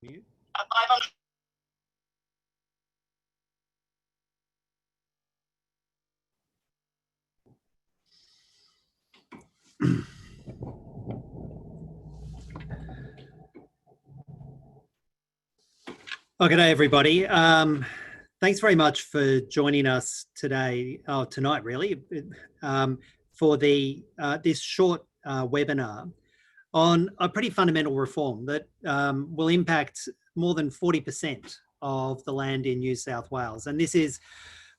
Mute. Well, good day, everybody. Thanks very much for joining us today, tonight really, for this short webinar on a pretty fundamental reform that will impact more than 40% of the land in New South Wales. And this is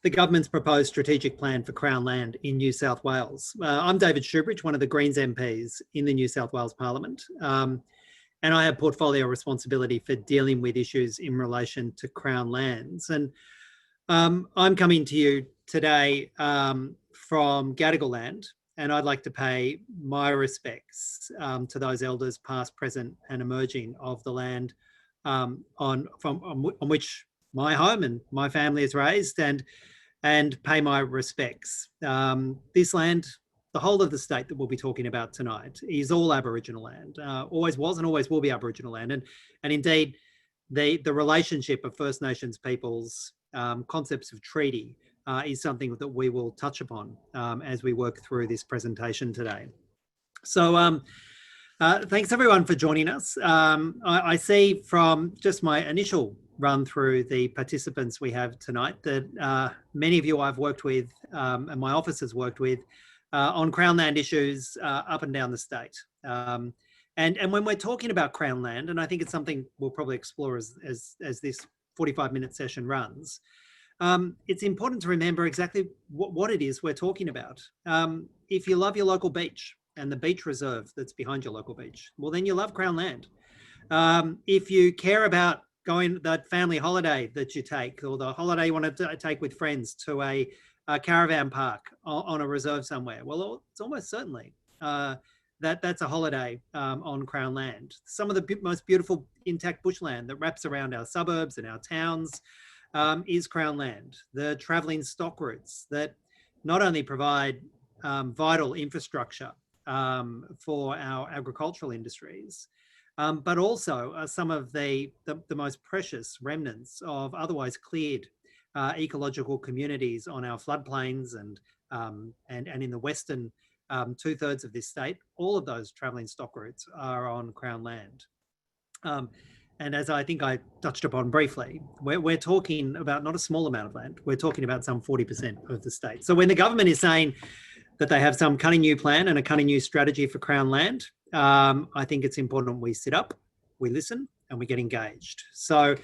the government's proposed strategic plan for Crown land in New South Wales. I'm David Shoebridge, one of the Greens MPs in the New South Wales Parliament. And I have portfolio responsibility for dealing with issues in relation to Crown lands. And I'm coming to you today from Gadigal land, and I'd like to pay my respects to those elders past, present and emerging of the land on which my home and my family is raised, and pay my respects. This land, the whole of the state that we'll be talking about tonight, is all Aboriginal land, always was and always will be Aboriginal land. And indeed, the relationship of First Nations peoples, concepts of treaty, is something that we will touch upon as we work through this presentation today. So thanks everyone for joining us. I see from just my initial run through the participants we have tonight that many of you I've worked with and my office has worked with on Crown land issues up and down the state. And when we're talking about Crown land, and I think it's something we'll probably explore as this 45-minute session runs, it's important to remember exactly what it is we're talking about. If you love your local beach and the beach reserve that's behind your local beach, well, then you love Crown land. If you care about going that family holiday that you take, or the holiday you want to take with friends to a caravan park on a reserve somewhere, well, it's almost certainly that's a holiday on Crown land. Some of the most beautiful intact bushland that wraps around our suburbs and our towns is Crown land. The travelling stock routes that not only provide vital infrastructure for our agricultural industries, but also some of the most precious remnants of otherwise cleared ecological communities on our floodplains and in the western 2/3 of this state. All of those travelling stock routes are on Crown land. And as I think I touched upon briefly, we're talking about not a small amount of land. We're talking about some 40% of the state. So when the government is saying that they have some cunning new plan and a cunning new strategy for Crown land, I think it's important we sit up, we listen, and we get engaged. So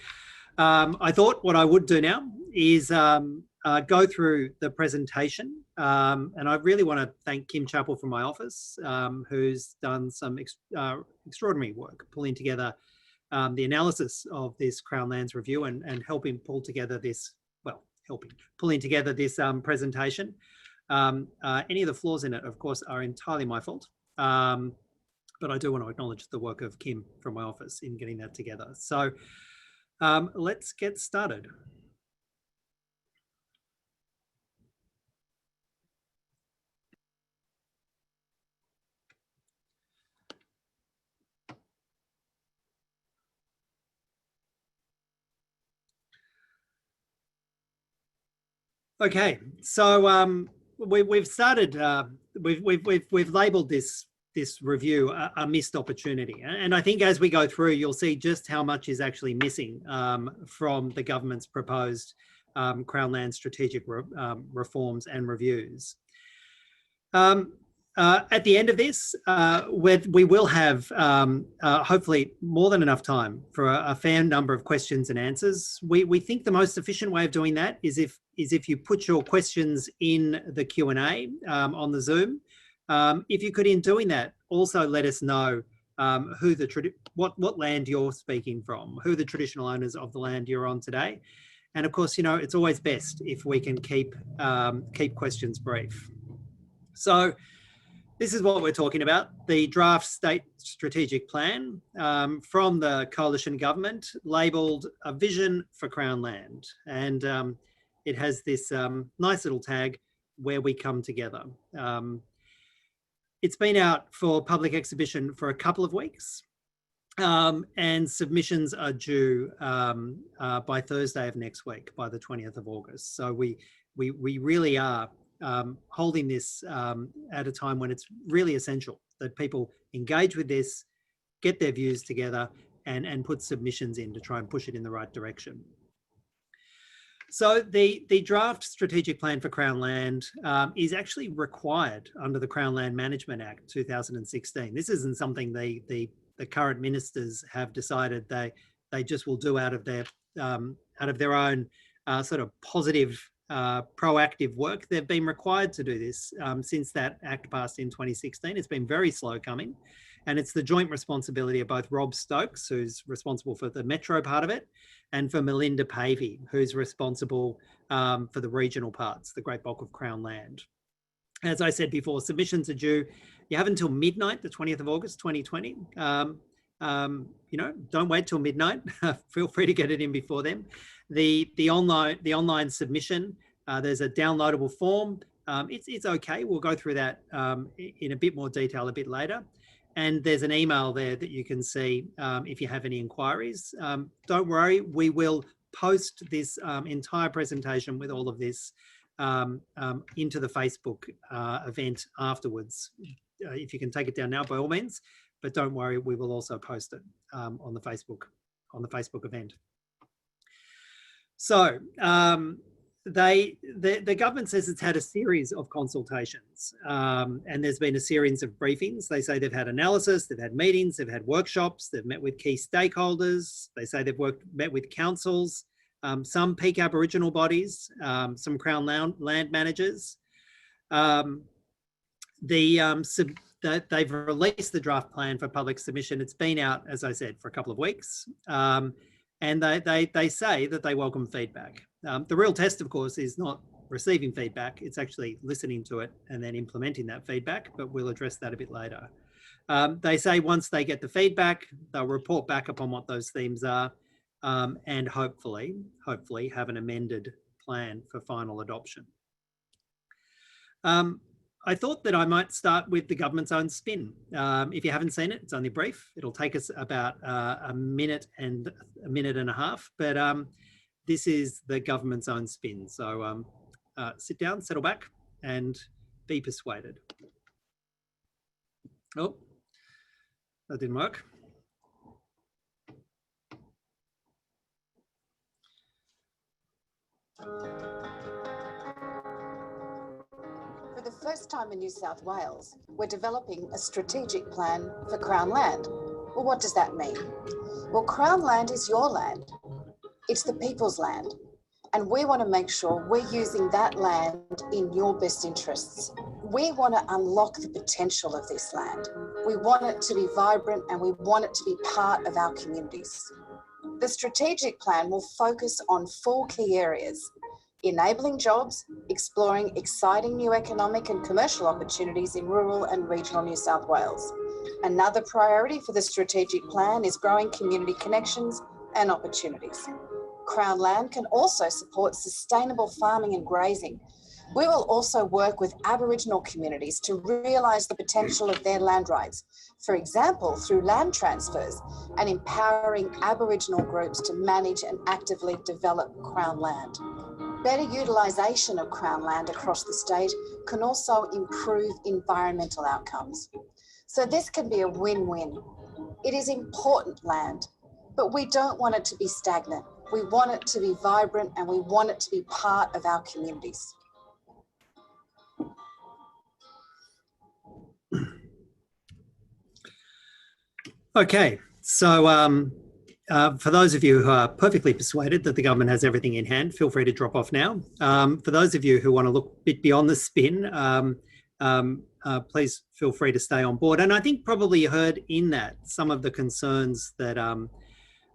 I thought what I would do now is go through the presentation. And I really want to thank Kim Chappell from my office, who's done some extraordinary work pulling together the analysis of this Crown Lands Review and helping pull together this, pulling together this presentation. Any of the flaws in it, of course, are entirely my fault. But I do want to acknowledge the work of Kim from my office in getting that together. So let's get started. Okay, so we've started. We've labelled this review a missed opportunity, and I think as we go through, you'll see just how much is actually missing from the government's proposed Crown land strategic reforms and reviews. At the end of this, we will have hopefully more than enough time for a fair number of questions and answers. We think the most efficient way of doing that is if you put your questions in the Q&A on the Zoom. If you could, in doing that, also let us know what land you're speaking from, who the traditional owners of the land you're on today. And of course, you know, it's always best if we can keep questions brief. So this is what we're talking about, the draft state strategic plan from the coalition government, labelled A Vision for Crown Land. And it has this nice little tag, Where We Come Together. It's been out for public exhibition for a couple of weeks. And submissions are due by Thursday of next week, by the 20th of August. So we really are holding this at a time when it's really essential that people engage with this, get their views together, and put submissions in to try and push it in the right direction. So the draft strategic plan for Crown Land is actually required under the Crown Land Management Act 2016. This isn't something the current ministers have decided they just will do out of their own sort of positive, proactive work. They've been required to do this since that act passed in 2016. It's been very slow coming. And it's the joint responsibility of both Rob Stokes, who's responsible for the metro part of it, and for Melinda Pavey, who's responsible for the regional parts, the great bulk of Crown Land. As I said before, submissions are due. You have until midnight, the 20th of August, 2020. Don't wait till midnight. Feel free to get it in before then. The online submission, there's a downloadable form. It's okay. We'll go through that in a bit more detail a bit later. And there's an email there that you can see if you have any inquiries. Don't worry, we will post this entire presentation with all of this into the Facebook event afterwards. If you can take it down now, by all means, but don't worry, we will also post it on the Facebook event. So the government says it's had a series of consultations and there's been a series of briefings. They say they've had analysis, they've had meetings, they've had workshops, they've met with key stakeholders. They say they've met with councils, some peak Aboriginal bodies, some Crown land managers. They've released the draft plan for public submission. It's been out, as I said, for a couple of weeks. And they say that they welcome feedback. The real test, of course, is not receiving feedback. It's actually listening to it and then implementing that feedback, but we'll address that a bit later. They say once they get the feedback, they'll report back upon what those themes are and hopefully have an amended plan for final adoption. I thought that I might start with the government's own spin. If you haven't seen it, it's only brief. It'll take us about a minute and a half, but this is the government's own spin. So sit down, settle back, and be persuaded. Oh, that didn't work. For the first time in New South Wales, we're developing a strategic plan for Crown Land. Well, what does that mean? Well, Crown Land is your land. It's the people's land. And we want to make sure we're using that land in your best interests. We want to unlock the potential of this land. We want it to be vibrant and we want it to be part of our communities. The strategic plan will focus on 4 key areas: enabling jobs, exploring exciting new economic and commercial opportunities in rural and regional New South Wales. Another priority for the strategic plan is growing community connections and opportunities. Crown Land can also support sustainable farming and grazing. We will also work with Aboriginal communities to realise the potential of their land rights, for example, through land transfers and empowering Aboriginal groups to manage and actively develop Crown Land. Better utilisation of Crown Land across the state can also improve environmental outcomes. So this can be a win-win. It is important land, but we don't want it to be stagnant. We want it to be vibrant and we want it to be part of our communities. Okay, so for those of you who are perfectly persuaded that the government has everything in hand, feel free to drop off now. For those of you who want to look a bit beyond the spin, please feel free to stay on board. And I think probably you heard in that some of the concerns that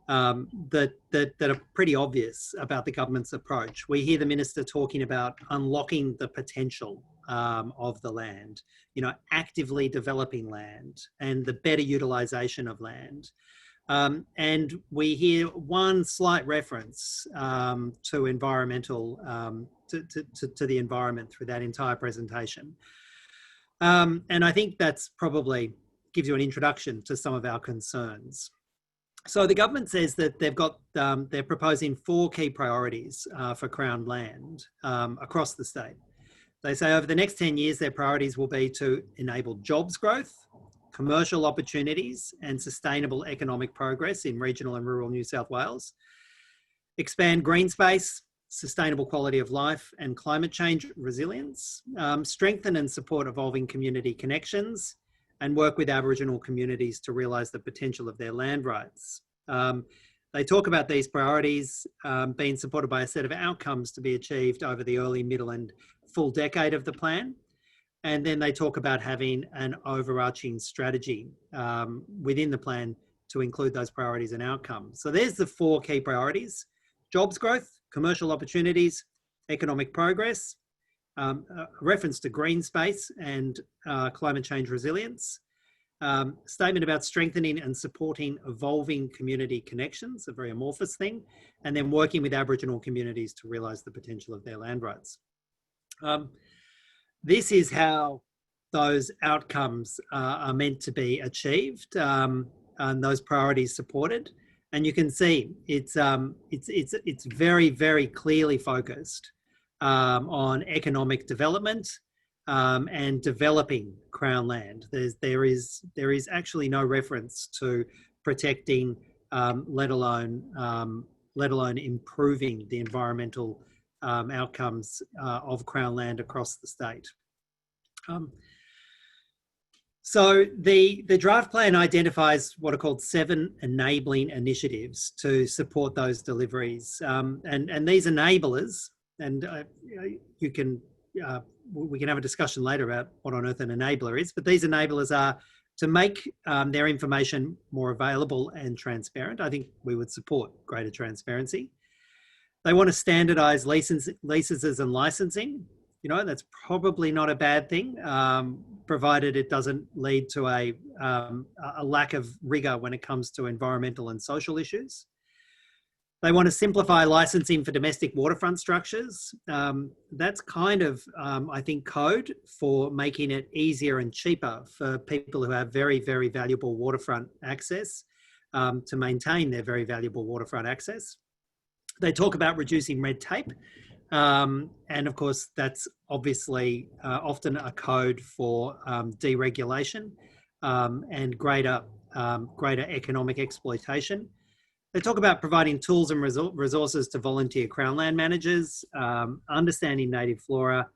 that are pretty obvious about the government's approach. We hear the minister talking about unlocking the potential of the land, actively developing land and the better utilisation of land. And we hear one slight reference to environmental, to the environment through that entire presentation. And I think that's probably gives you an introduction to some of our concerns. So the government says that they're proposing 4 key priorities for Crown land across the state. They say over the next 10 years, their priorities will be to enable jobs growth, commercial opportunities, and sustainable economic progress in regional and rural New South Wales, expand green space, sustainable quality of life and climate change resilience, strengthen and support evolving community connections, and work with Aboriginal communities to realise the potential of their land rights. They talk about these priorities being supported by a set of outcomes to be achieved over the early, middle and full decade of the plan. And then they talk about having an overarching strategy within the plan to include those priorities and outcomes. So there's the 4 key priorities: jobs growth, commercial opportunities, economic progress, a reference to green space and climate change resilience, statement about strengthening and supporting evolving community connections, a very amorphous thing, and then working with Aboriginal communities to realise the potential of their land rights. This is how those outcomes are meant to be achieved and those priorities supported. And you can see it's very, very clearly focused on economic development and developing Crown land. There is actually no reference to protecting, let alone improving the environmental outcomes of Crown land across the state. So the draft plan identifies what are called 7 enabling initiatives to support those deliveries. And these enablers, and we can have a discussion later about what on earth an enabler is, but these enablers are to make their information more available and transparent. I think we would support greater transparency. They want to standardise leases and licensing. You know, that's probably not a bad thing, provided it doesn't lead to a lack of rigour when it comes to environmental and social issues. They want to simplify licensing for domestic waterfront structures. That's kind of, I think, code for making it easier and cheaper for people who have very, very valuable waterfront access to maintain their very valuable waterfront access. They talk about reducing red tape. And of course, that's obviously often a code for deregulation and greater economic exploitation. They talk about providing tools and resources to volunteer Crown land managers, understanding native flora,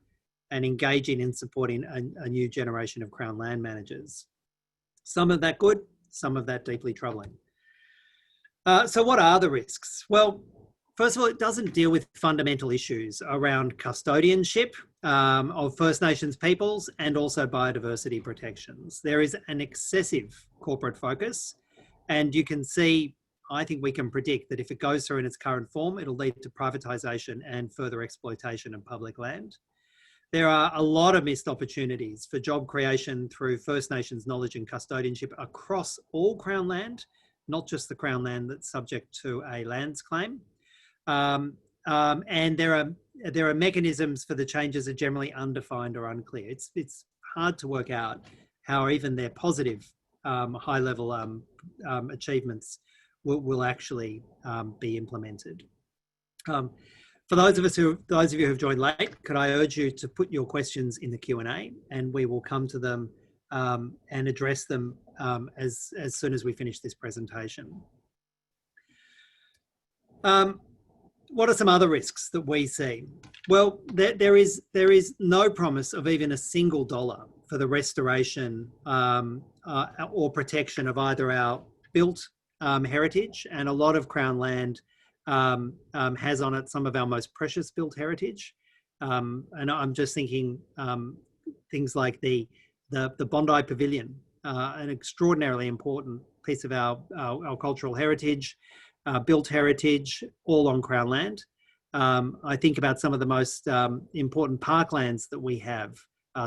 and engaging in supporting a new generation of Crown land managers. Some of that good, some of that deeply troubling. So what are the risks? Well, first of all, it doesn't deal with fundamental issues around custodianship of First Nations peoples and also biodiversity protections. There is an excessive corporate focus, and you can see, I think we can predict that if it goes through in its current form, it'll lead to privatisation and further exploitation of public land. There are a lot of missed opportunities for job creation through First Nations knowledge and custodianship across all Crown land, not just the Crown land that's subject to a lands claim. And there are mechanisms for the changes are generally undefined or unclear. It's hard to work out how even their positive high-level achievements will actually be implemented. For those of you who have joined late, could I urge you to put your questions in the Q&A, and we will come to them and address them as soon as we finish this presentation. What are some other risks that we see? Well, there is no promise of even a single dollar for the restoration or protection of either our built heritage, and a lot of Crown land has on it some of our most precious built heritage. And I'm just thinking things like the Bondi Pavilion, an extraordinarily important piece of our cultural heritage, built heritage, all on Crown land. I think about some of the most important parklands that we have.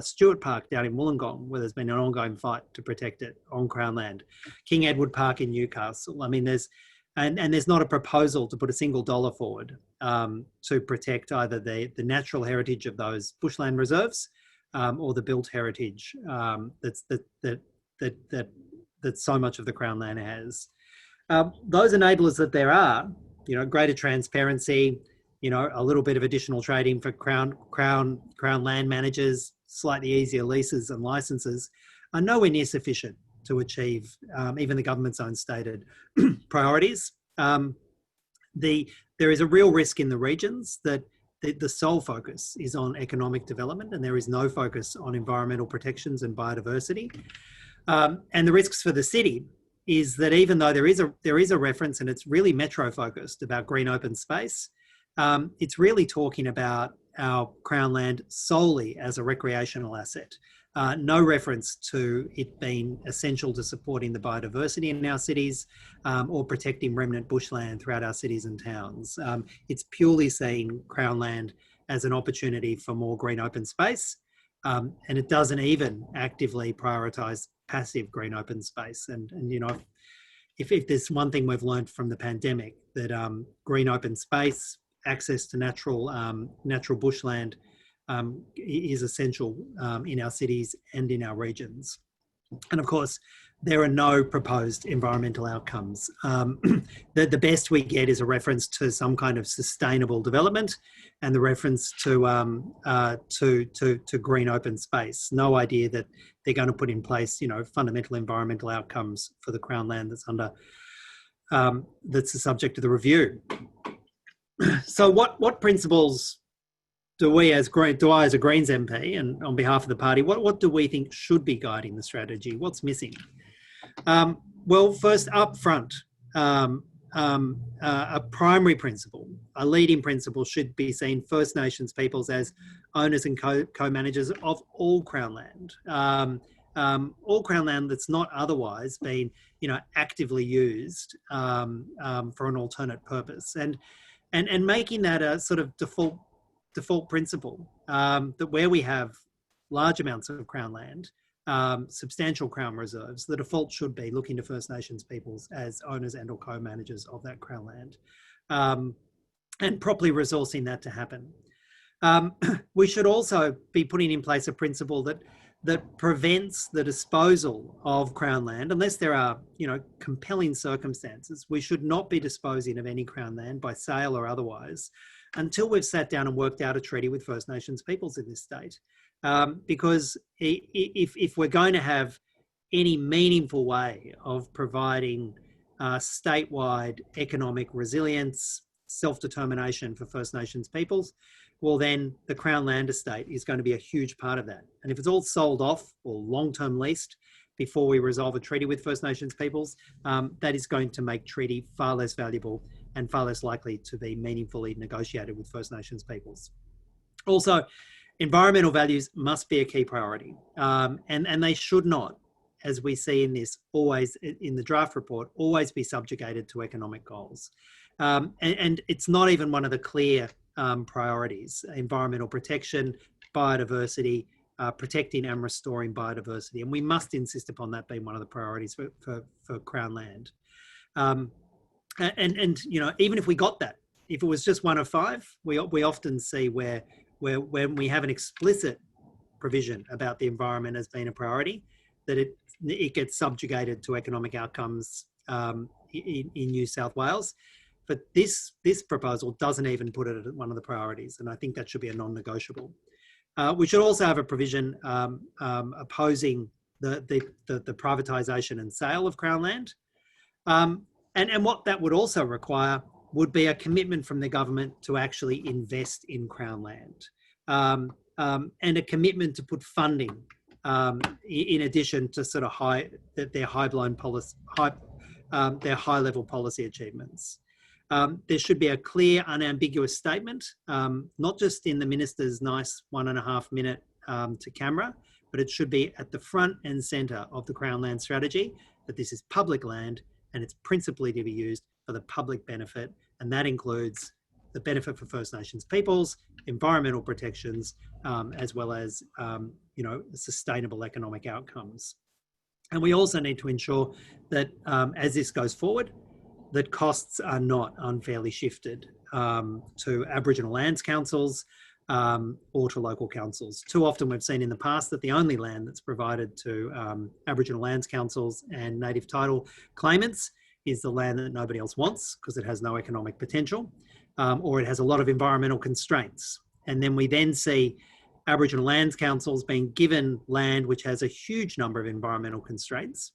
Stewart Park down in Wollongong, where there's been an ongoing fight to protect it on Crown land. King Edward Park in Newcastle. I mean, there's not a proposal to put a single dollar forward to protect either the natural heritage of those bushland reserves or the built heritage that so much of the Crown land has. Those enablers that there are, greater transparency, a little bit of additional trading for Crown land managers, slightly easier leases and licenses, are nowhere near sufficient to achieve even the government's own stated priorities. There is a real risk in the regions that the sole focus is on economic development and there is no focus on environmental protections and biodiversity. And the risks for the city is that even though there is a reference and it's really metro focused about green open space, it's really talking about our Crown land solely as a recreational asset. No reference to it being essential to supporting the biodiversity in our cities or protecting remnant bushland throughout our cities and towns. It's purely seeing Crown land as an opportunity for more green open space. And it doesn't even actively prioritise passive green open space. And if there's one thing we've learned from the pandemic, that green open space, access to natural bushland is essential in our cities and in our regions. And of course, there are no proposed environmental outcomes. The best we get is a reference to some kind of sustainable development and the reference to green open space. No idea that they're going to put in place, fundamental environmental outcomes for the Crown land that's the subject of the review. So what principles do I as a Greens MP and on behalf of the party, what do we think should be guiding the strategy? What's missing? Well, first up front, a primary principle, a leading principle should be seeing First Nations peoples as owners and co-managers of all Crown land. All Crown land that's not otherwise been, actively used for an alternate purpose. And making that a sort of default principle, that where we have large amounts of Crown land, substantial Crown reserves, the default should be looking to First Nations peoples as owners and or co-managers of that Crown land, and properly resourcing that to happen. We should also be putting in place a principle that prevents the disposal of Crown land unless there are, compelling circumstances. We should not be disposing of any Crown land by sale or otherwise until we've sat down and worked out a treaty with First Nations peoples in this state. Because if we're going to have any meaningful way of providing statewide economic resilience, self-determination for First Nations peoples, well then the Crown land estate is going to be a huge part of that. And if it's all sold off or long-term leased before we resolve a treaty with First Nations peoples, that is going to make treaty far less valuable and far less likely to be meaningfully negotiated with First Nations peoples. Also, environmental values must be a key priority, and they should not, as we see in this, always in the draft report, always be subjugated to economic goals. And it's not even one of the clear priorities: environmental protection, biodiversity, protecting and restoring biodiversity. And we must insist upon that being one of the priorities for Crown land. And even if we got that, if it was just one of five, we often see where when we have an explicit provision about the environment as being a priority, that it gets subjugated to economic outcomes in New South Wales. But this proposal doesn't even put it at one of the priorities, and I think that should be a non-negotiable. We should also have a provision opposing the privatisation and sale of Crown land. And what that would also require would be a commitment from the government to actually invest in Crown land, and a commitment to put funding in addition to sort of their high-level policy achievements. There should be a clear, unambiguous statement, not just in the minister's nice 1.5 minute to camera, but it should be at the front and centre of the Crown land strategy that this is public land and it's principally to be used for the public benefit, and that includes the benefit for First Nations peoples, environmental protections, as well as sustainable economic outcomes. And we also need to ensure that as this goes forward, that costs are not unfairly shifted to Aboriginal lands councils or to local councils. Too often we've seen in the past that the only land that's provided to Aboriginal lands councils and native title claimants is the land that nobody else wants because it has no economic potential, or it has a lot of environmental constraints. And then we then see Aboriginal Lands Councils being given land which has a huge number of environmental constraints.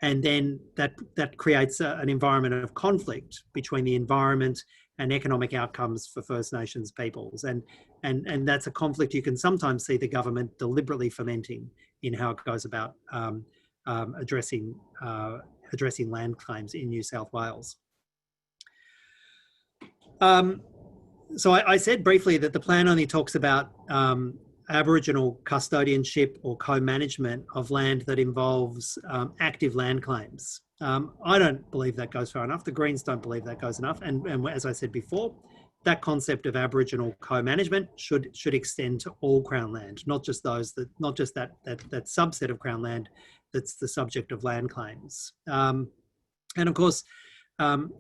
And then that creates an environment of conflict between the environment and economic outcomes for First Nations peoples. And that's a conflict you can sometimes see the government deliberately fomenting in how it goes about addressing land claims in New South Wales. So I said briefly that the plan only talks about Aboriginal custodianship or co-management of land that involves active land claims. I don't believe that goes far enough. The Greens don't believe that goes enough. And as I said before, that concept of Aboriginal co-management should extend to all Crown land, not just that subset of Crown land that's the subject of land claims. And of course,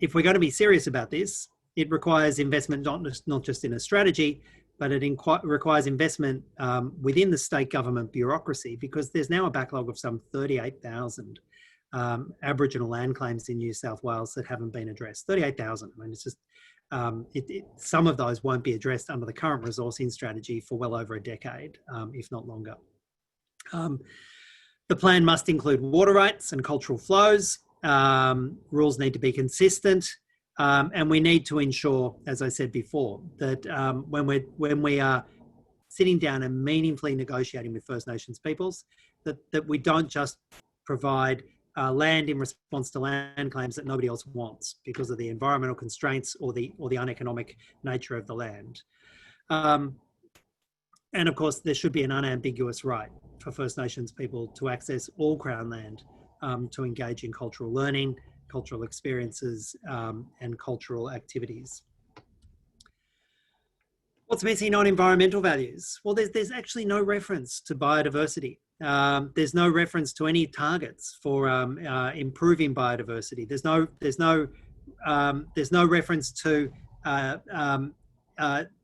if we're going to be serious about this, it requires investment not just in a strategy, but it requires investment within the state government bureaucracy, because there's now a backlog of some 38,000 Aboriginal land claims in New South Wales that haven't been addressed. 38,000. I mean, it's just some of those won't be addressed under the current resourcing strategy for well over a decade, if not longer. The plan must include water rights and cultural flows. Rules need to be consistent. And we need to ensure, as I said before, that when we are sitting down and meaningfully negotiating with First Nations peoples, that we don't just provide land in response to land claims that nobody else wants because of the environmental constraints or the uneconomic nature of the land. And of course, there should be an unambiguous right for First Nations people to access all Crown land to engage in cultural learning, cultural experiences, and cultural activities. What's missing on environmental values? Well, there's actually no reference to biodiversity. There's no reference to any targets for improving biodiversity. There's no reference to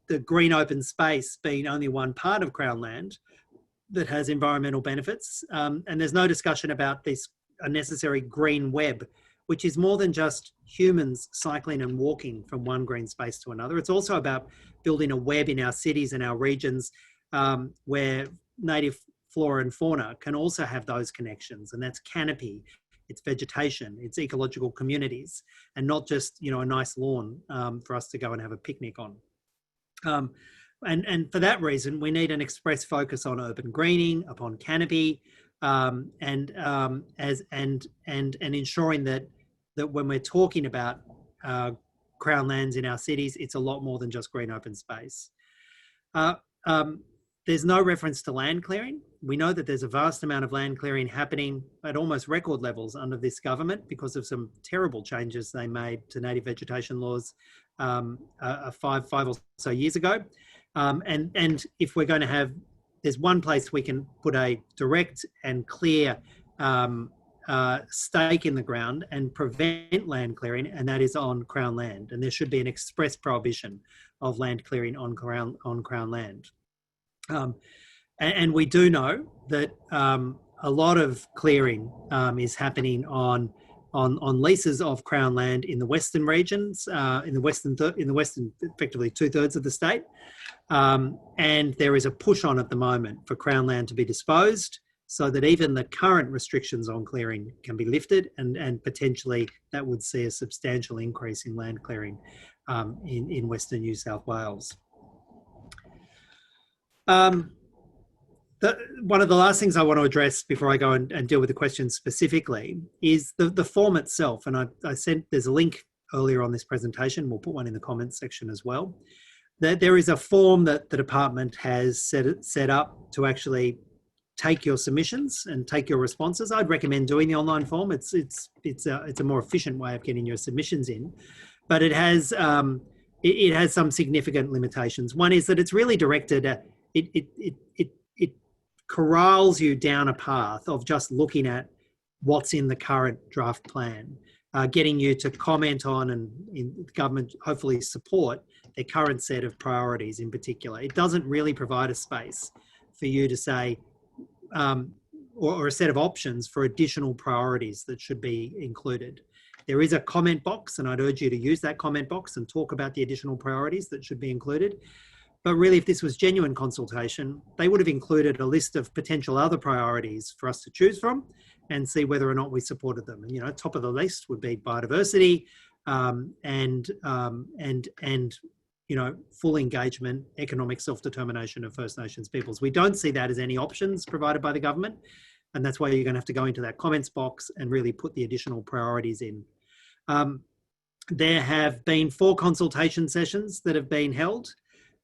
the green open space being only one part of Crown land that has environmental benefits. And there's no discussion about this unnecessary green web, which is more than just humans cycling and walking from one green space to another. It's also about building a web in our cities and our regions where native flora and fauna can also have those connections. And that's canopy, it's vegetation, it's ecological communities, and not just, a nice lawn for us to go and have a picnic on. And for that reason, we need an express focus on urban greening, upon canopy, and ensuring that when we're talking about Crown lands in our cities, it's a lot more than just green open space. There's no reference to land clearing. We know that there's a vast amount of land clearing happening at almost record levels under this government because of some terrible changes they made to native vegetation laws five or so years ago. And if we're going to have, there's one place we can put a direct and clear stake in the ground and prevent land clearing, and that is on Crown land. And there should be an express prohibition of land clearing on Crown land. And we do know that a lot of clearing is happening on leases of Crown land in the western regions, in the western effectively 2/3 of the state. And there is a push on at the moment for Crown land to be disposed, so that even the current restrictions on clearing can be lifted, and potentially that would see a substantial increase in land clearing in Western New South Wales. One of the last things I want to address before I go and deal with the questions specifically is the form itself. And I sent, there's a link earlier on this presentation, we'll put one in the comments section as well. There is a form that the department has set up to actually take your submissions and take your responses. I'd recommend doing the online form. It's a more efficient way of getting your submissions in, but it has some significant limitations. One is that it's really directed at, it corrals you down a path of just looking at what's in the current draft plan, getting you to comment on and in government hopefully support their current set of priorities in particular. It doesn't really provide a space for you to say, or a set of options for additional priorities that should be included. There is a comment box, and I'd urge you to use that comment box and talk about the additional priorities that should be included. But really, if this was genuine consultation, they would have included a list of potential other priorities for us to choose from and see whether or not we supported them. And, you know, top of the list would be biodiversity and you know, full engagement, economic self-determination of First Nations peoples. We don't see that as any options provided by the government. And that's why you're going to have to go into that comments box and really put the additional priorities in. There have been 4 consultation sessions that have been held.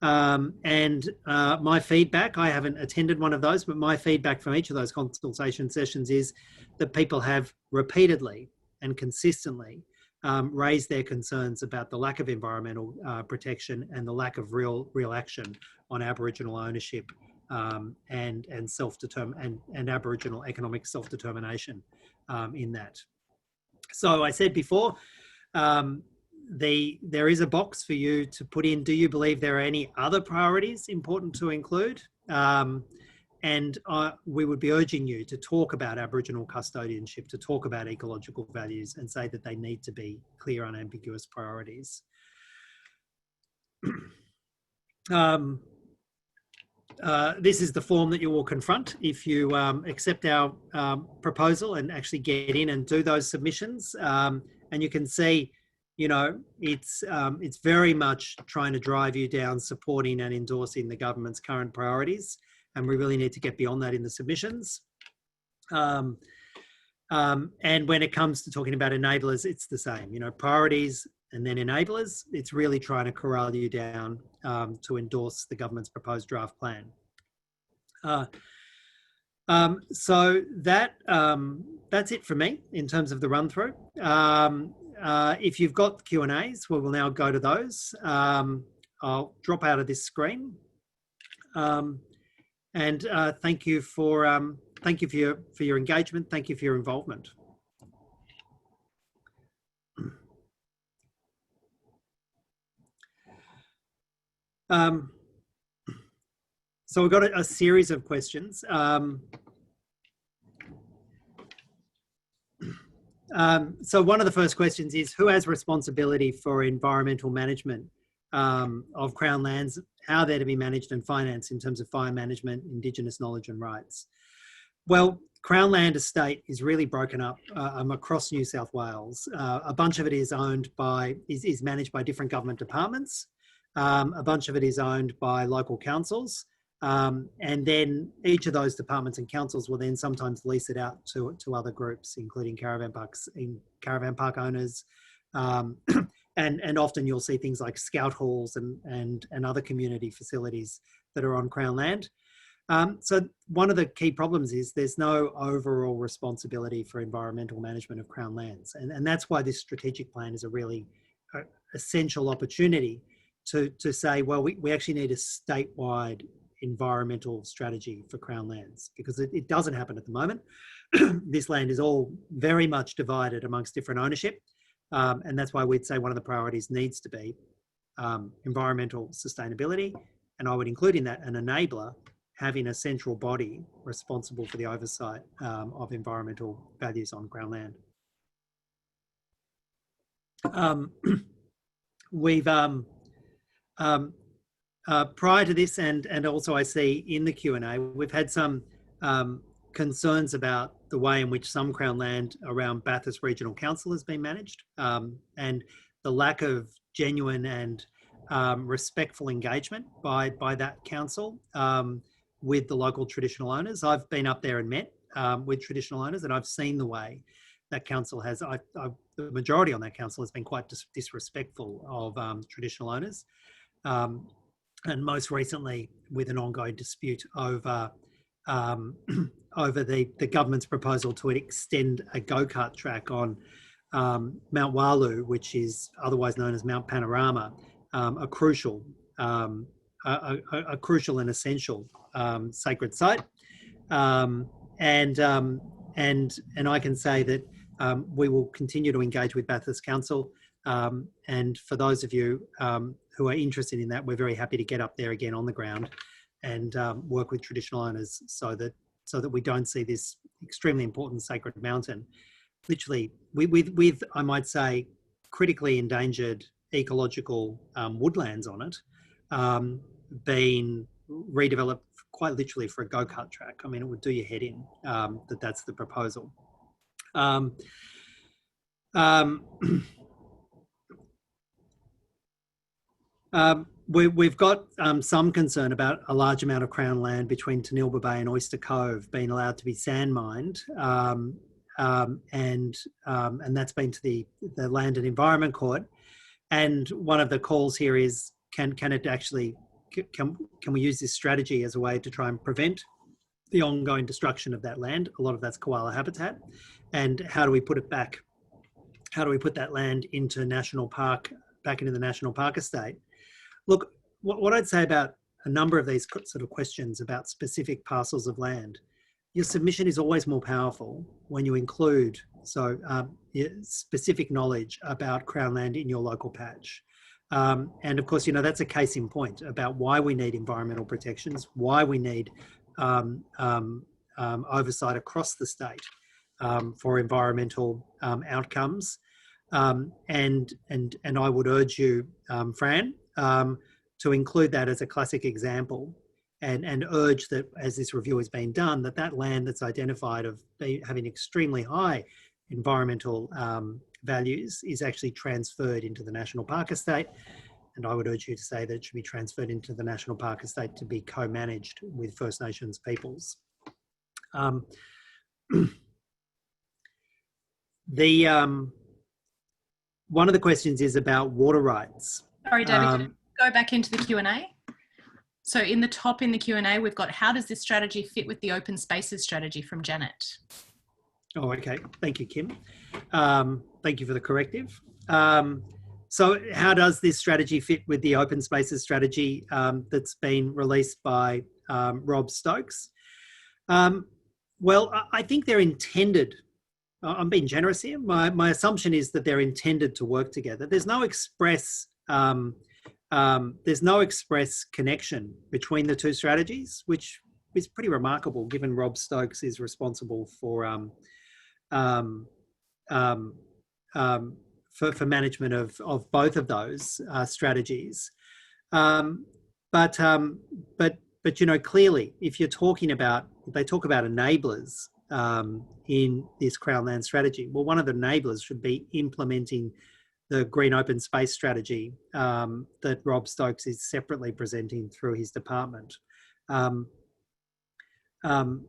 My feedback, I haven't attended one of those, but my feedback from each of those consultation sessions is that people have repeatedly and consistently raised their concerns about the lack of environmental protection and the lack of real action on Aboriginal ownership and Aboriginal economic self-determination in that. So I said before, there is a box for you to put in, do you believe there are any other priorities important to include? We would be urging you to talk about Aboriginal custodianship, to talk about ecological values, and say that they need to be clear, unambiguous priorities. This is the form that you will confront if you accept our proposal and actually get in and do those submissions. And you can see, you know, it's very much trying to drive you down supporting and endorsing the government's current priorities. And we really need to get beyond that in the submissions. And when it comes to talking about enablers, it's the same, you know, priorities and then enablers. It's really trying to corral you down to endorse the government's proposed draft plan. So that's it for me in terms of the run through. If you've got Q&As, we will now go to those. I'll drop out of this screen. Thank you for your engagement. Thank you for your involvement. So we've got a series of questions. So one of the first questions is, who has responsibility for environmental management of Crown lands, how they're to be managed and financed in terms of fire management, Indigenous knowledge and rights? Well, Crown Land Estate is really broken up across New South Wales. A bunch of it is managed by different government departments. A bunch of it is owned by local councils. And then each of those departments and councils will then sometimes lease it out to other groups, including caravan park owners. And often you'll see things like scout halls and other community facilities that are on Crown land. So one of the key problems is there's no overall responsibility for environmental management of Crown lands. And that's why this strategic plan is a really essential opportunity to say, well, we actually need a statewide environmental strategy for Crown lands, because it doesn't happen at the moment. This land is all very much divided amongst different ownership. And that's why we'd say one of the priorities needs to be environmental sustainability. And I would include in that an enabler having a central body responsible for the oversight of environmental values on Crown land. We've prior to this, and also I see in the Q&A, we've had some concerns about the way in which some Crown land around Bathurst Regional Council has been managed, and the lack of genuine and respectful engagement by that council with the local traditional owners. I've been up there and met with traditional owners, and I've seen the way that council has, the majority on that council has been quite disrespectful of traditional owners. And most recently with an ongoing dispute over the government's proposal to extend a go-kart track on Mount Walu, which is otherwise known as Mount Panorama, a crucial and essential sacred site. And I can say that we will continue to engage with Bathurst Council. And for those of you who are interested in that, we're very happy to get up there again on the ground and work with traditional owners so that we don't see this extremely important sacred mountain literally with I might say critically endangered ecological woodlands on it, being redeveloped quite literally for a go-kart track. I mean, it would do your head in that's the proposal. Um, um, we've got some concern about a large amount of Crown land between Tanilba Bay and Oyster Cove being allowed to be sand mined, and that's been to the Land and Environment Court. And one of the calls here is, can it actually, can we use this strategy as a way to try and prevent the ongoing destruction of that land? A lot of that's koala habitat, and how do we put it back? How do we put that land into national park, back into the national park estate? Look, what I'd say about a number of these sort of questions about specific parcels of land, your submission is always more powerful when you include specific knowledge about Crown land in your local patch. And of course, that's a case in point about why we need environmental protections, why we need oversight across the state for environmental outcomes. And I would urge you, Fran, to include that as a classic example, and urge that as this review has been done, that land that's identified of having extremely high environmental values is actually transferred into the National Park Estate. And I would urge you to say that it should be transferred into the National Park Estate to be co-managed with First Nations peoples. One of the questions is about water rights. Sorry, David, go back into the Q&A. So in the top in the Q&A, we've got, how does this strategy fit with the open spaces strategy, from Janet? Oh, okay. Thank you, Kim. Thank you for the corrective. So how does this strategy fit with the open spaces strategy that's been released by Rob Stokes? Well, I think they're intended, I'm being generous here. My assumption is that they're intended to work together. There's no express connection between the two strategies, which is pretty remarkable given Rob Stokes is responsible for management of both of those strategies. But clearly, if you're talking about, they talk about enablers in this Crown land strategy. Well, one of the enablers should be implementing the green open space strategy that Rob Stokes is separately presenting through his department. And the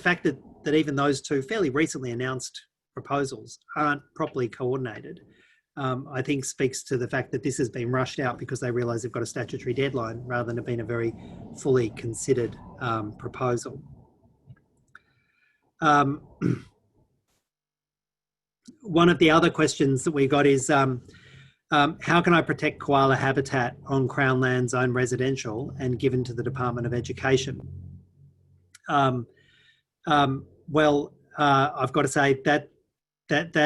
fact that even those two fairly recently announced proposals aren't properly coordinated, I think speaks to the fact that this has been rushed out because they realise they've got a statutory deadline rather than it being a very fully considered proposal. One of the other questions that we got is, how can I protect koala habitat on Crown land zone residential and given to the Department of Education? Well, I've got to say that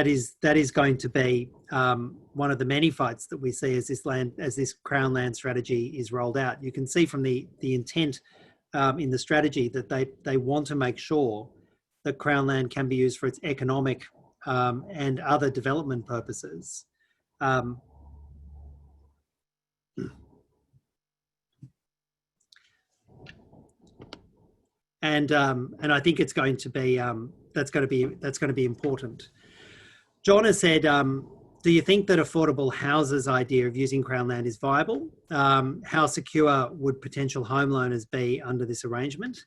is going to be one of the many fights that we see as this Crown land strategy is rolled out. You can see from the intent in the strategy that they want to make sure that Crown land can be used for its economic and other development purposes. And I think it's going to be that's going to be important. John has said, do you think that affordable houses idea of using Crown land is viable? How secure would potential homeowners be under this arrangement?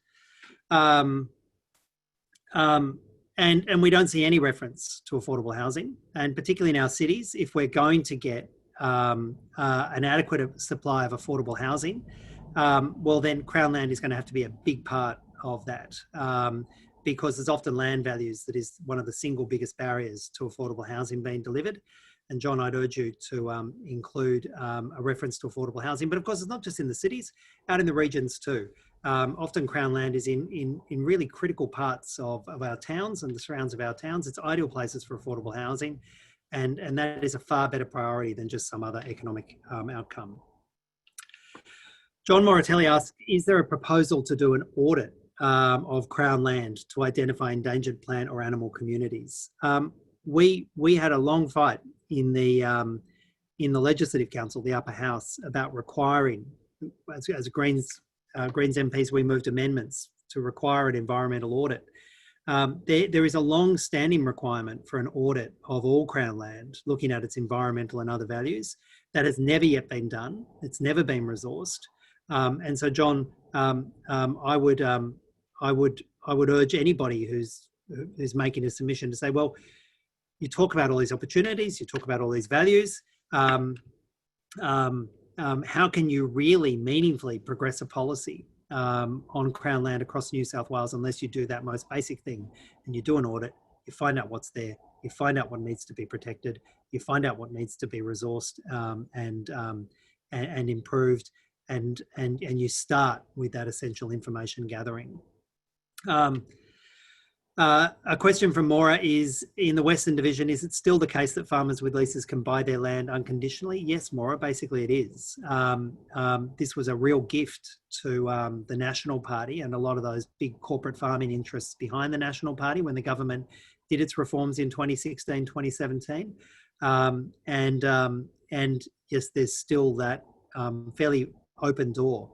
And we don't see any reference to affordable housing, and particularly in our cities, if we're going to get an adequate supply of affordable housing, well, then Crown land is going to have to be a big part of that, because there's often land values that is one of the single biggest barriers to affordable housing being delivered. And John, I'd urge you to include a reference to affordable housing. But of course, it's not just in the cities, out in the regions too. Often Crown land is in really critical parts of our towns and the surrounds of our towns. It's ideal places for affordable housing. And that is a far better priority than just some other economic outcome. John Moratelli asks, is there a proposal to do an audit of Crown land to identify endangered plant or animal communities. We had a long fight in the Legislative Council, the upper house, about requiring, as Greens MPs, we moved amendments to require an environmental audit. There is a long-standing requirement for an audit of all Crown land, looking at its environmental and other values. That has never yet been done. It's never been resourced. And so, John, I would urge anybody who's making a submission to say, well, you talk about all these opportunities, you talk about all these values. How can you really meaningfully progress a policy on Crown land across New South Wales unless you do that most basic thing and you do an audit, you find out what's there, you find out what needs to be protected, you find out what needs to be resourced and improved, and you start with that essential information gathering. A question from Maura is, in the Western Division, is it still the case that farmers with leases can buy their land unconditionally? Yes, Maura, basically it is. This was a real gift to the National Party and a lot of those big corporate farming interests behind the National Party when the government did its reforms in 2016, 2017. And yes, there's still that fairly open door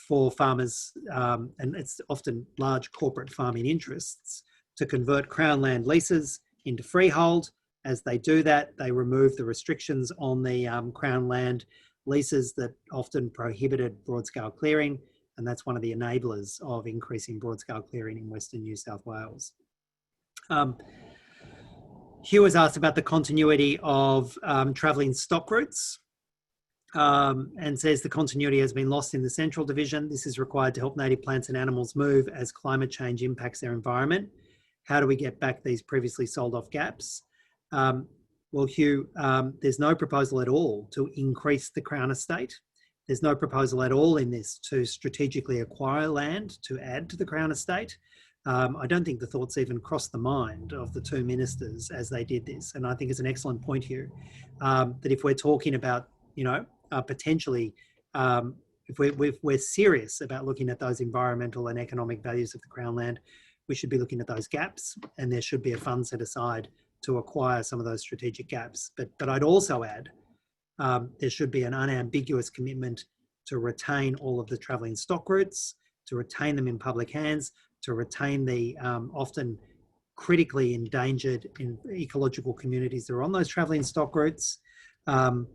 for farmers, and it's often large corporate farming interests, to convert Crown land leases into freehold. As they do that, they remove the restrictions on the Crown land leases that often prohibited broad-scale clearing, and that's one of the enablers of increasing broad-scale clearing in Western New South Wales. Hugh has asked about the continuity of travelling stock routes. And says the continuity has been lost in the Central Division. This is required to help native plants and animals move as climate change impacts their environment. How do we get back these previously sold off gaps? Well, Hugh, there's no proposal at all to increase the Crown estate. There's no proposal at all in this to strategically acquire land to add to the Crown estate. I don't think the thoughts even crossed the mind of the two ministers as they did this. And I think it's an excellent point here, that if we're talking about, potentially, if we're serious about looking at those environmental and economic values of the Crown land, we should be looking at those gaps, and there should be a fund set aside to acquire some of those strategic gaps. But I'd also add, there should be an unambiguous commitment to retain all of the travelling stock routes, to retain them in public hands, to retain the often critically endangered in ecological communities that are on those travelling stock routes, and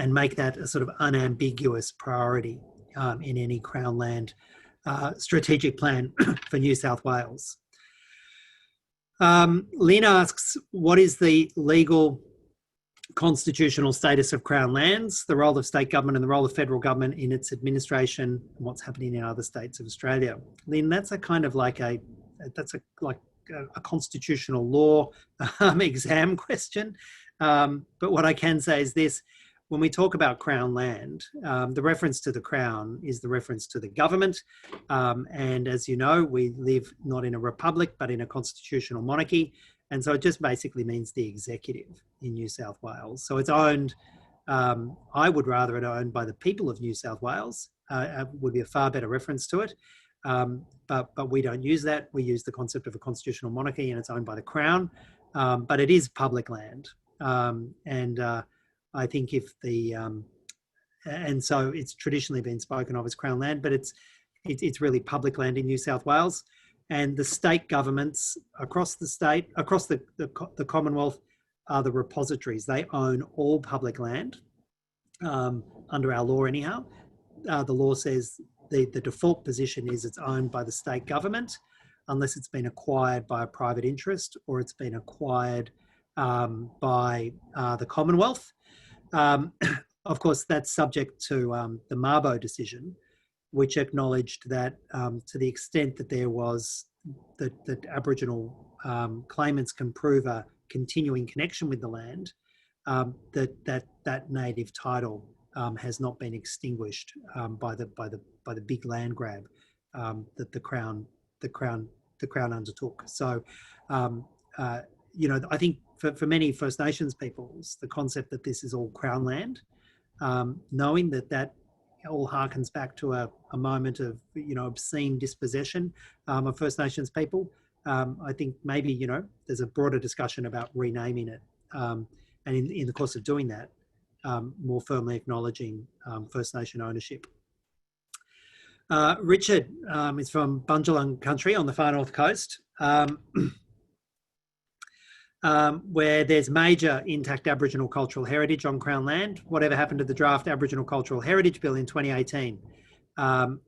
make that a sort of unambiguous priority in any Crown land strategic plan for New South Wales. Lynn asks, what is the legal constitutional status of Crown lands, the role of state government and the role of federal government in its administration, and what's happening in other states of Australia? Lynn, that's a kind of like a constitutional law exam question. But what I can say is this: when we talk about Crown land, the reference to the Crown is the reference to the government. And as you know, we live not in a republic, but in a constitutional monarchy. And so it just basically means the executive in New South Wales. So it's owned, I would rather it owned by the people of New South Wales, would be a far better reference to it. But we don't use that. We use the concept of a constitutional monarchy, and it's owned by the Crown. But it is public land. I think if the, and so it's traditionally been spoken of as Crown land, but it's really public land in New South Wales. And the state governments across the state, across the Commonwealth, are the repositories. They own all public land under our law anyhow. The law says the default position is it's owned by the state government unless it's been acquired by a private interest or it's been acquired by the Commonwealth. Of course, that's subject to the Mabo decision, which acknowledged that to the extent that there was that Aboriginal claimants can prove a continuing connection with the land, that native title has not been extinguished by the big land grab that the Crown undertook. So, I think for many First Nations peoples, the concept that this is all Crown land, knowing that all harkens back to a moment of, obscene dispossession of First Nations people. I think maybe, there's a broader discussion about renaming it, and in the course of doing that, more firmly acknowledging First Nation ownership. Richard is from Bundjalung country on the far north coast, where there's major intact Aboriginal cultural heritage on Crown land. Whatever happened to the draft Aboriginal Cultural Heritage Bill in 2018?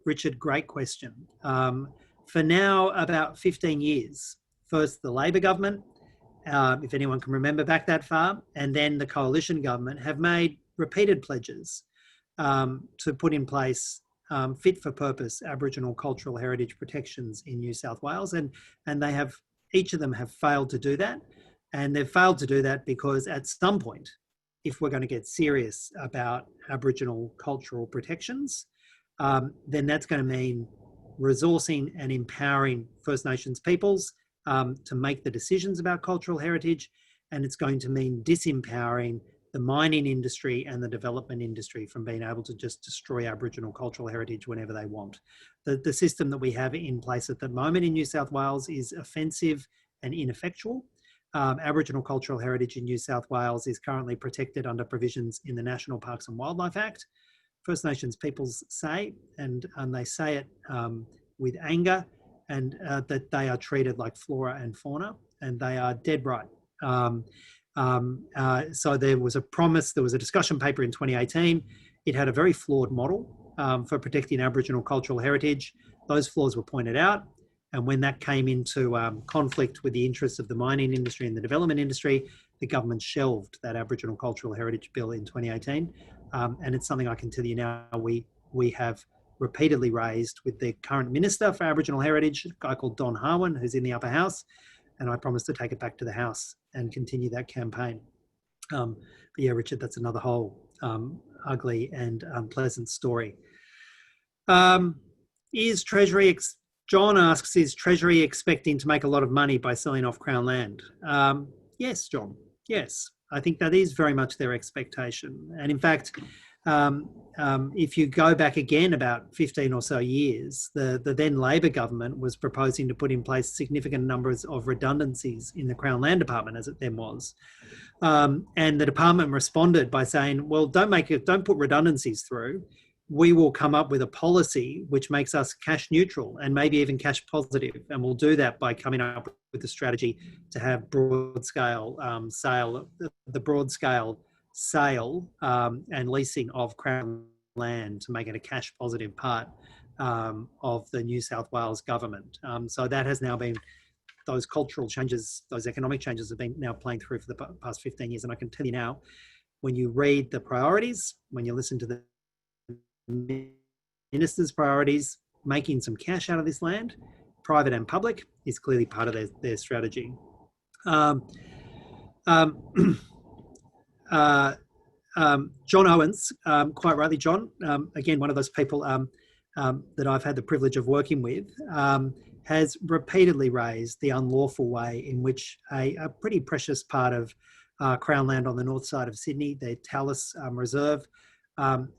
Richard, great question. For now, about 15 years. First, the Labor government, if anyone can remember back that far, and then the coalition government have made repeated pledges to put in place fit for purpose Aboriginal cultural heritage protections in New South Wales, and they have, each of them have failed to do that. And they've failed to do that because at some point, if we're going to get serious about Aboriginal cultural protections, then that's going to mean resourcing and empowering First Nations peoples to make the decisions about cultural heritage. And it's going to mean disempowering the mining industry and the development industry from being able to just destroy Aboriginal cultural heritage whenever they want. The system that we have in place at the moment in New South Wales is offensive and ineffectual. Aboriginal cultural heritage in New South Wales is currently protected under provisions in the National Parks and Wildlife Act. First Nations peoples say, and they say it with anger, and that they are treated like flora and fauna, and they are dead right. So there was a promise, there was a discussion paper in 2018. It had a very flawed model for protecting Aboriginal cultural heritage. Those flaws were pointed out. And when that came into conflict with the interests of the mining industry and the development industry, the government shelved that Aboriginal Cultural Heritage Bill in 2018. And it's something I can tell you now we have repeatedly raised with the current Minister for Aboriginal Heritage, a guy called Don Harwin, who's in the upper house. And I promise to take it back to the House and continue that campaign. But yeah, Richard, that's another whole ugly and unpleasant story. Is Treasury... John asks, is Treasury expecting to make a lot of money by selling off Crown land? Yes, John, yes. I think that is very much their expectation. And in fact, if you go back again about 15 or so years, the then Labor government was proposing to put in place significant numbers of redundancies in the Crown Land Department, as it then was. And the department responded by saying, well, don't put redundancies through. We will come up with a policy which makes us cash neutral and maybe even cash positive. And we'll do that by coming up with a strategy to have broad scale sale and leasing of Crown land to make it a cash positive part of the New South Wales government. So that has now been, those cultural changes, those economic changes have been now playing through for the past 15 years. And I can tell you now, when you read the priorities, when you listen to the Minister's priorities, making some cash out of this land, private and public, is clearly part of their strategy. John Owens, quite rightly, John, again, one of those people that I've had the privilege of working with, has repeatedly raised the unlawful way in which a pretty precious part of Crown land on the north side of Sydney, the Talus Reserve,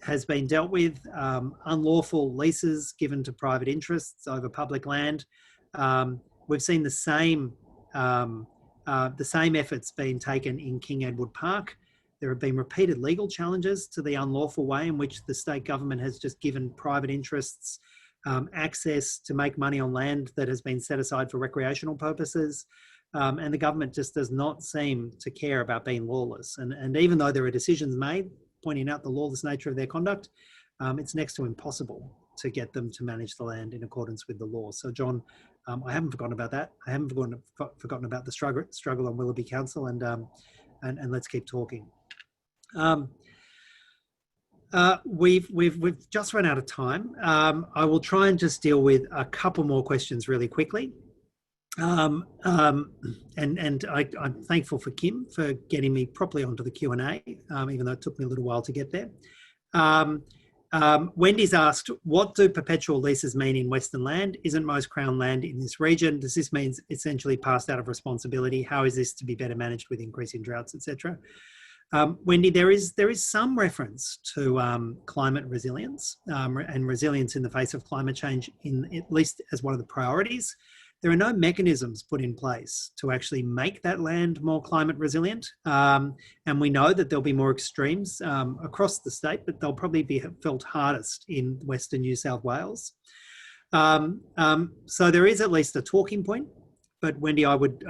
has been dealt with, unlawful leases given to private interests over public land. We've seen the same efforts being taken in King Edward Park. There have been repeated legal challenges to the unlawful way in which the state government has just given private interests access to make money on land that has been set aside for recreational purposes. And the government just does not seem to care about being lawless. And even though there are decisions made pointing out the lawless nature of their conduct, it's next to impossible to get them to manage the land in accordance with the law. So, John, I haven't forgotten about that. I haven't forgotten about the struggle on Willoughby Council, and let's keep talking. We've just run out of time. I will try and just deal with a couple more questions really quickly. And I'm thankful for Kim for getting me properly onto the Q&A, even though it took me a little while to get there. Wendy's asked, what do perpetual leases mean in Western land? Isn't most Crown land in this region? Does this mean essentially passed out of responsibility? How is this to be better managed with increasing droughts, etc.? Wendy, there is some reference to climate resilience and resilience in the face of climate change, at least as one of the priorities. There are no mechanisms put in place to actually make that land more climate resilient. And we know that there'll be more extremes across the state, but they'll probably be felt hardest in Western New South Wales. So there is at least a talking point. But Wendy, I would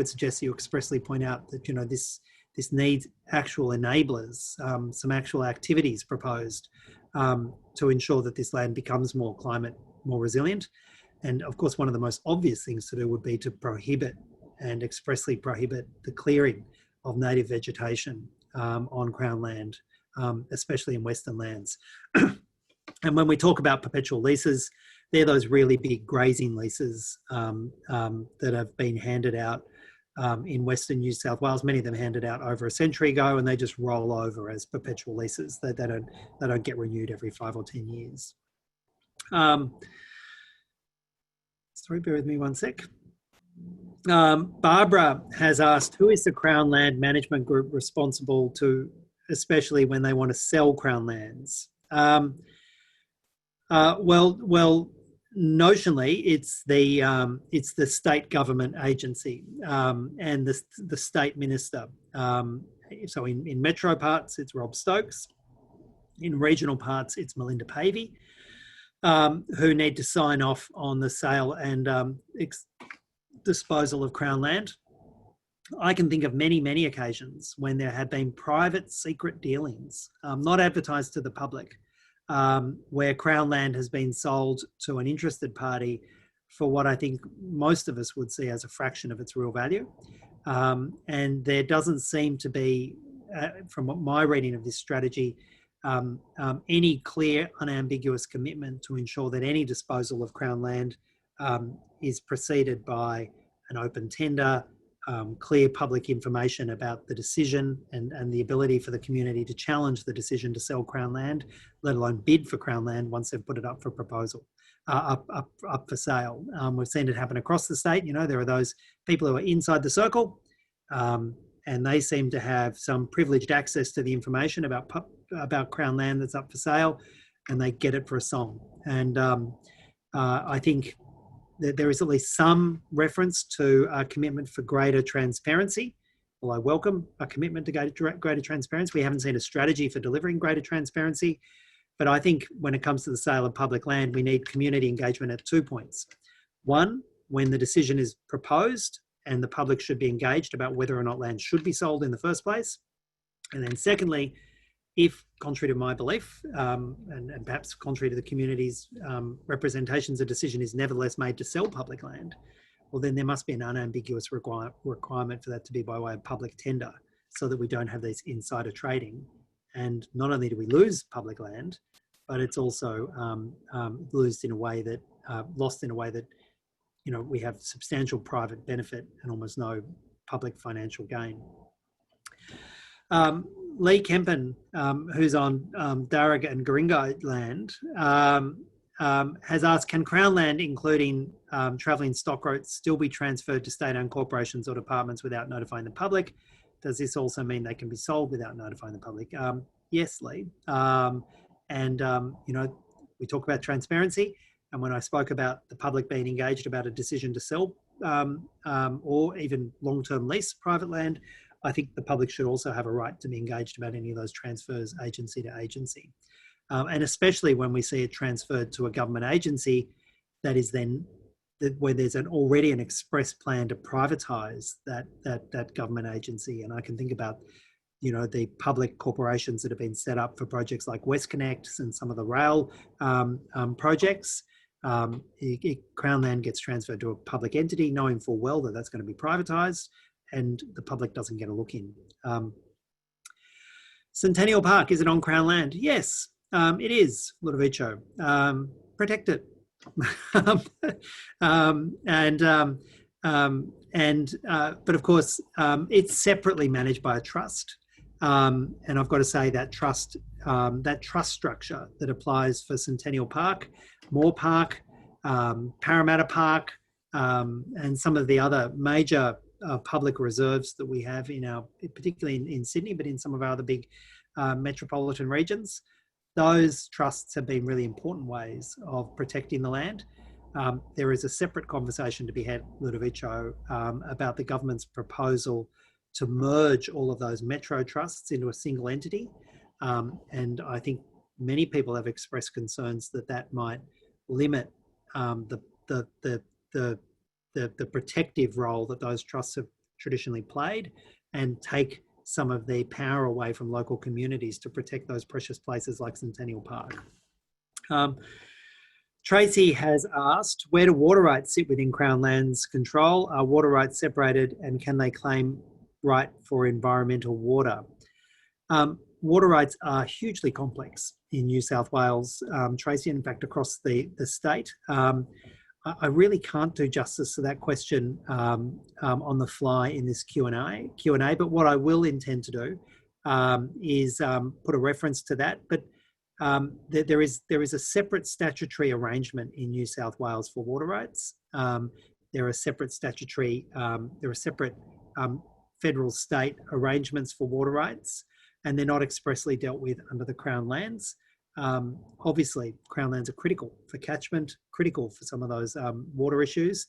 suggest you expressly point out that, this needs actual enablers, some actual activities proposed to ensure that this land becomes more resilient. And of course, one of the most obvious things to do would be to expressly prohibit the clearing of native vegetation on Crown land, especially in Western lands. And when we talk about perpetual leases, they're those really big grazing leases that have been handed out in Western New South Wales. Many of them handed out over a century ago, and they just roll over as perpetual leases. They don't get renewed every 5 or 10 years. Sorry, bear with me one sec. Barbara has asked, who is the Crown Land Management Group responsible to, especially when they want to sell Crown lands? Well, notionally, it's the state government agency and the state minister. So in metro parts, it's Rob Stokes. In regional parts, it's Melinda Pavey, who need to sign off on the sale and disposal of Crown land. I can think of many, many occasions when there have been private secret dealings, not advertised to the public, where Crown land has been sold to an interested party for what I think most of us would see as a fraction of its real value. And there doesn't seem to be, from my reading of this strategy, any clear, unambiguous commitment to ensure that any disposal of Crown land is preceded by an open tender, clear public information about the decision and the ability for the community to challenge the decision to sell Crown land, let alone bid for Crown land once they've put it up for proposal, up for sale. We've seen it happen across the state. There are those people who are inside the circle, and they seem to have some privileged access to the information about Crown land that's up for sale, and they get it for a song. And I think that there is at least some reference to a commitment for greater transparency. Well, I welcome a commitment to greater transparency. We haven't seen a strategy for delivering greater transparency, but I think when it comes to the sale of public land, we need community engagement at 2 points. One, when the decision is proposed and the public should be engaged about whether or not land should be sold in the first place. And then secondly, if, contrary to my belief, and perhaps contrary to the community's representations, a decision is nevertheless made to sell public land, well, then there must be an unambiguous requirement for that to be by way of public tender, so that we don't have this insider trading. And not only do we lose public land, but it's also lost in a way that, we have substantial private benefit and almost no public financial gain. Lee Kempen, who's on Darug and Guringai land, has asked, can Crown land, including travelling stock routes, still be transferred to state-owned corporations or departments without notifying the public? Does this also mean they can be sold without notifying the public? Yes, Lee. We talk about transparency. And when I spoke about the public being engaged about a decision to sell or even long-term lease private land, I think the public should also have a right to be engaged about any of those transfers agency to agency. And especially when we see it transferred to a government agency that is then, where there's already an express plan to privatise that government agency. And I can think about, the public corporations that have been set up for projects like WestConnect and some of the rail projects. Crown land gets transferred to a public entity, knowing full well that that's going to be privatised, and the public doesn't get a look in. Centennial Park, is it on Crown land? Yes, it is, Ludovico. Protect it. But of course, it's separately managed by a trust. And I've got to say that trust structure that applies for Centennial Park, Moore Park, Parramatta Park, and some of the other major public reserves that we have particularly in Sydney, but in some of our other big metropolitan regions. Those trusts have been really important ways of protecting the land. There is a separate conversation to be had, Ludovico, about the government's proposal to merge all of those metro trusts into a single entity. And I think many people have expressed concerns that might limit the protective role that those trusts have traditionally played and take some of the power away from local communities to protect those precious places like Centennial Park. Tracy has asked, where do water rights sit within Crown Land's control? Are water rights separated and can they claim right for environmental water? Water rights are hugely complex in New South Wales, Tracy, in fact, across the state. I really can't do justice to that question on the fly in this Q&A, but what I will intend to do is put a reference to that. But there is a separate statutory arrangement in New South Wales for water rights. There are separate federal state arrangements for water rights, and they're not expressly dealt with under the Crown Lands. Obviously, Crown Lands are critical for catchment, critical for some of those water issues,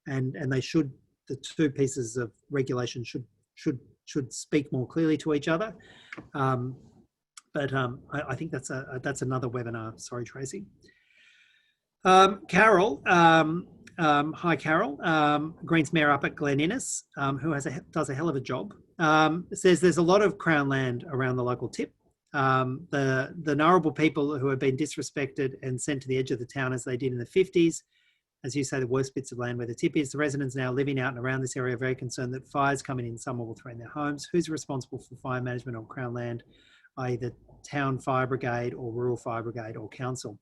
and the two pieces of regulation should speak more clearly to each other. But I think that's another webinar. Sorry, Tracy. Carol, hi Carol, Greens Mayor up at Glen Innes, who does a hell of a job. Says there's a lot of Crown land around the local tip. The Nurrawal people who have been disrespected and sent to the edge of the town as they did in the 50s. As you say, the worst bits of land where the tip is. The residents now living out and around this area are very concerned that fires coming in summer will threaten their homes. Who's responsible for fire management on Crown land, i.e. the town fire brigade or rural fire brigade or council?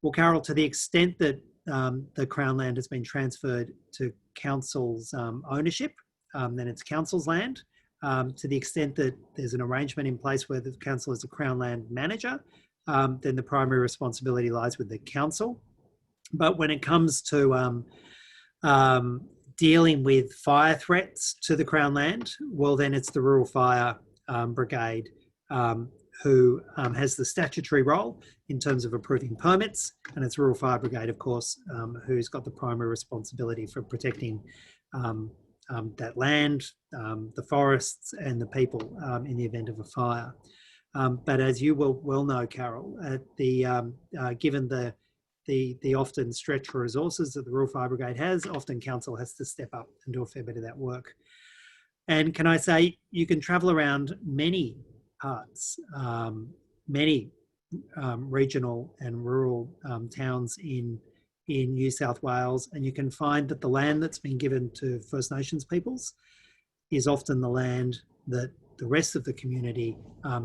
Well, Carol, to the extent that the Crown land has been transferred to council's ownership, then it's council's land. To the extent that there's an arrangement in place where the council is a Crown land manager, then the primary responsibility lies with the council. But when it comes to dealing with fire threats to the Crown land, well, then it's the rural fire brigade who has the statutory role in terms of approving permits, and it's rural fire brigade, of course, who's got the primary responsibility for protecting that land, the forests and the people in the event of a fire. But as you will well know, Carol, given the often stretched resources that the Rural Fire Brigade has, often council has to step up and do a fair bit of that work. And can I say, you can travel around many parts, many regional and rural towns in New South Wales, and you can find that the land that's been given to First Nations peoples is often the land that the rest of the community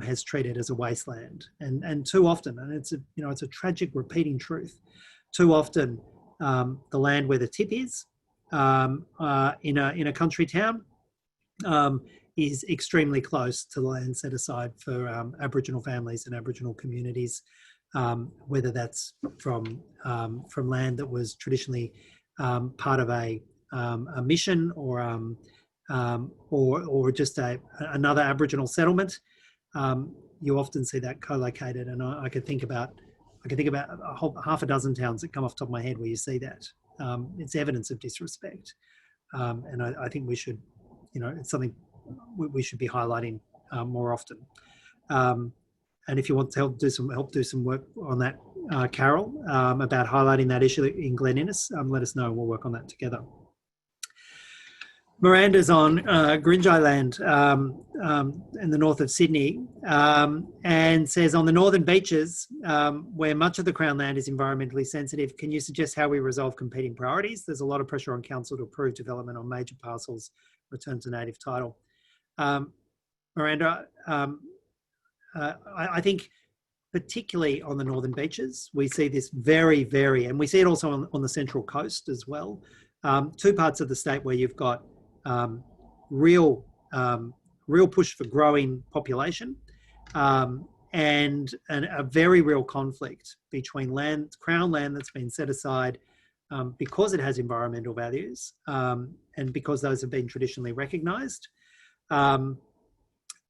has treated as a wasteland, and too often, and it's a tragic repeating truth. Too often, the land where the tip is in a country town is extremely close to the land set aside for Aboriginal families and Aboriginal communities, whether that's from land that was traditionally part of a mission or just another Aboriginal settlement. You often see that co-located, and I could think about half a dozen towns that come off the top of my head where you see that. It's evidence of disrespect, and I think we should, it's something we should be highlighting more often. And if you want to help do some work on that, Carol, about highlighting that issue in Glen Innes, let us know. We'll work on that together. Miranda's on Grinjai land in the north of Sydney, and says, on the northern beaches, where much of the Crown land is environmentally sensitive, can you suggest how we resolve competing priorities? There's a lot of pressure on council to approve development on major parcels, return to native title. Miranda, I think particularly on the northern beaches, we see this very, and we see it also on the central coast as well. Two parts of the state where you've got real push for growing population, and a very real conflict between Crown land that's been set aside because it has environmental values and because those have been traditionally recognised, and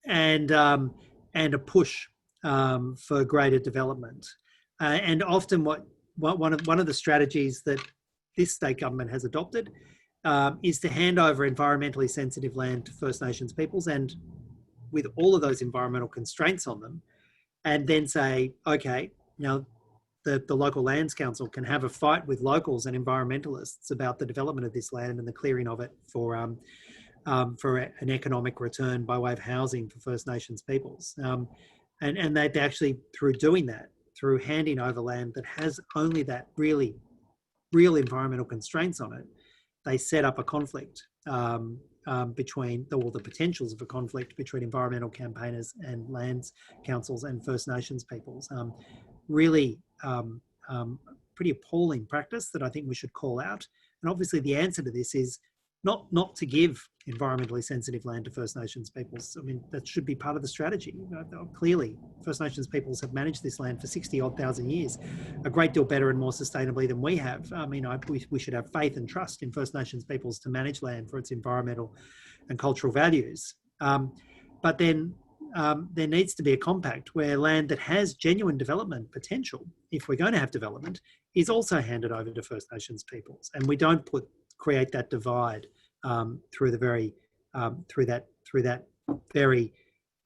a push for greater development. And often one of the strategies that this state government has adopted is to hand over environmentally sensitive land to First Nations peoples, and with all of those environmental constraints on them, and then say, okay, now the local lands council can have a fight with locals and environmentalists about the development of this land and the clearing of it for an economic return by way of housing for First Nations peoples. And they actually, through doing that, through handing over land that has only that real environmental constraints on it, they set up a conflict between the potentials of a conflict between environmental campaigners and lands councils and First Nations peoples. Really pretty appalling practice that I think we should call out. And obviously the answer to this is not to give environmentally sensitive land to First Nations peoples. I mean, that should be part of the strategy. Clearly, First Nations peoples have managed this land for 60-odd thousand years, a great deal better and more sustainably than we have. I mean, we should have faith and trust in First Nations peoples to manage land for its environmental and cultural values. But then there needs to be a compact where land that has genuine development potential, if we're going to have development, is also handed over to First Nations peoples, and we don't create that divide through that very,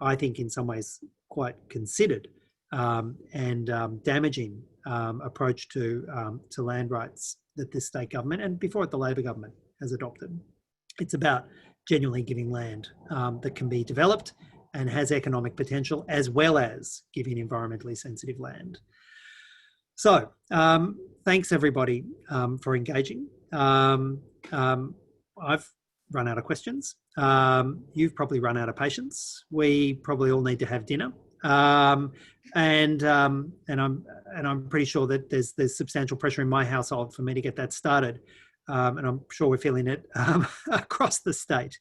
I think in some ways quite considered and damaging approach to land rights that this state government, and before it the Labor government, has adopted. It's about genuinely giving land that can be developed and has economic potential, as well as giving environmentally sensitive land. So thanks everybody for engaging. I've run out of questions. You've probably run out of patience. We probably all need to have dinner. And I'm pretty sure that there's substantial pressure in my household for me to get that started. And I'm sure we're feeling it across the state.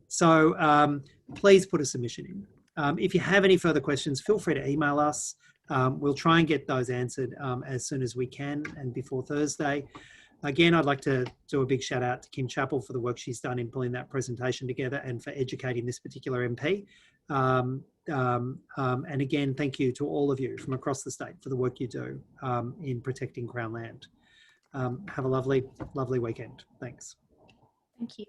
So please put a submission in. If you have any further questions, feel free to email us. We'll try and get those answered as soon as we can and before Thursday. Again, I'd like to do a big shout out to Kim Chappell for the work she's done in pulling that presentation together and for educating this particular MP. And again, thank you to all of you from across the state for the work you do in protecting Crown land. Have a lovely, lovely weekend. Thanks. Thank you.